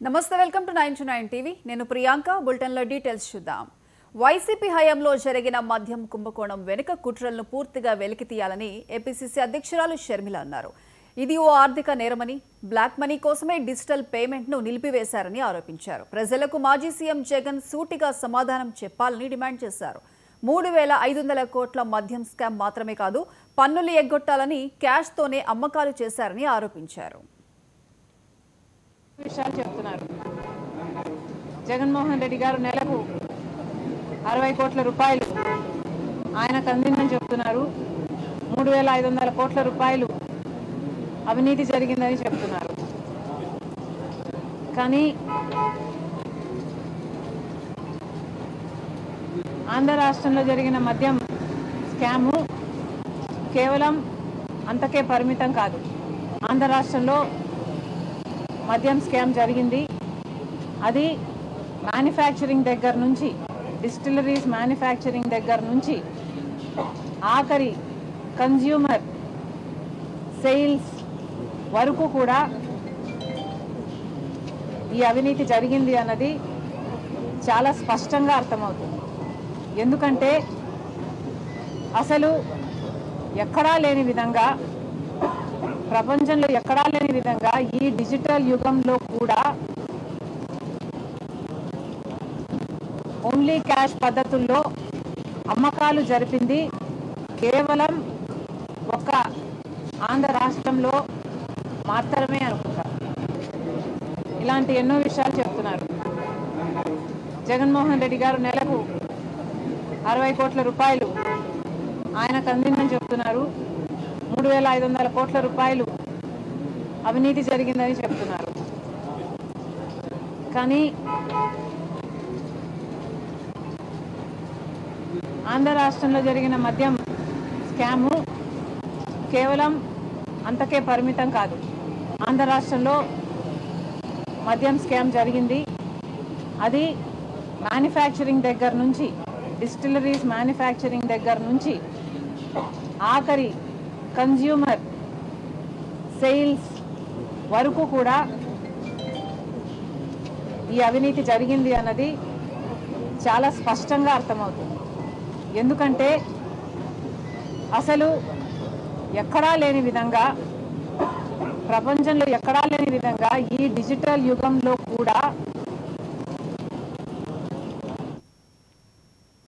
నమస్తే welcome to 929 TV నేను Priyanka bulletin లో డీటెయిల్స్ చూద్దాం వైసీపీ హయాంలో జరిగిన మద్యం కుంభకోణం వెనుక కుట్రలను పూర్తిగా వెలికితీయాలని ఏపీసీసీ అధ్యక్షురాలు షర్మిల అన్నారు ఇది ఓ ఆర్థిక నేరమని బ్లాక్ మనీ కోసమే డిజిటల్ పేమెంట్ ను నిలిపివేశారని ఆరోపించారు ప్రజలకు మాజీ సీఎం జగన్ సూటిగా సమాధానం చెప్పాలని డిమాండ్ చేశారు 3500 కోట్ల మద్యం స్కామ్ మాత్రమే కాదు పన్నులు ఎగ్గొట్టాలని క్యాష్ తోనే అమ్మకాలు చేశారని ఆరోపించారు విషయాలు చెప్తున్నారు జగన్మోహన్ రెడ్డి గారు నెలకు 60 కోట్ల రూపాయలు ఆయనకు అందిందని చెప్తున్నారు 3500 కోట్ల రూపాయలు అవినీతి జరిగిందని చెప్తున్నారు కానీ ఆంధ్ర రాష్ట్రంలో జరిగిన మద్యం స్కాము కేవలం అంతకే పరిమితం కాదు ఆంధ్ర రాష్ట్రంలో మద్యం స్కామ్ జరిగింది అది మ్యానుఫ్యాక్చరింగ్ దగ్గర నుంచి డిస్టిలరీస్ మ్యానుఫ్యాక్చరింగ్ దగ్గర నుంచి ఆఖరి కన్జ్యూమర్ సేల్స్ వరకు కూడా ఈ అవినీతి జరిగింది అన్నది చాలా స్పష్టంగా అర్థమవుతుంది ఎందుకంటే అసలు ఎక్కడా లేని విధంగా ప్రపంచంలో ఎక్కడా లేని విధంగా ఈ డిజిటల్ యుగంలో కూడా ఓన్లీ క్యాష్ పద్ధతుల్లో అమ్మకాలు జరిపింది కేవలం ఒక ఆంధ్ర రాష్ట్రంలో మాత్రమే అనుకుంటారు ఇలాంటి ఎన్నో విషయాలు చెప్తున్నారు జగన్మోహన్ రెడ్డి గారు నెలకు 60 కోట్ల రూపాయలు ఆయనకు అందిందని చెప్తున్నారు 3500 కోట్ల రూపాయలు అవినీతి జరిగిందని చెప్తున్నారు కానీ ఆంధ్ర రాష్ట్రంలో జరిగిన మద్యం స్కాము కేవలం అంతకే పరిమితం కాదు ఆంధ్ర రాష్ట్రంలో మద్యం స్కామ్ జరిగింది అది మ్యానుఫ్యాక్చరింగ్ దగ్గర నుంచి డిస్టిలరీస్ మ్యానుఫ్యాక్చరింగ్ దగ్గర నుంచి ఆఖరి కన్జ్యూమర్ సేల్స్ వరకు కూడా ఈ అవినీతి జరిగింది అన్నది చాలా స్పష్టంగా అర్థమవుతుంది ఎందుకంటే అసలు ఎక్కడా లేని విధంగా ప్రపంచంలో ఎక్కడా లేని విధంగా ఈ డిజిటల్ యుగంలో కూడా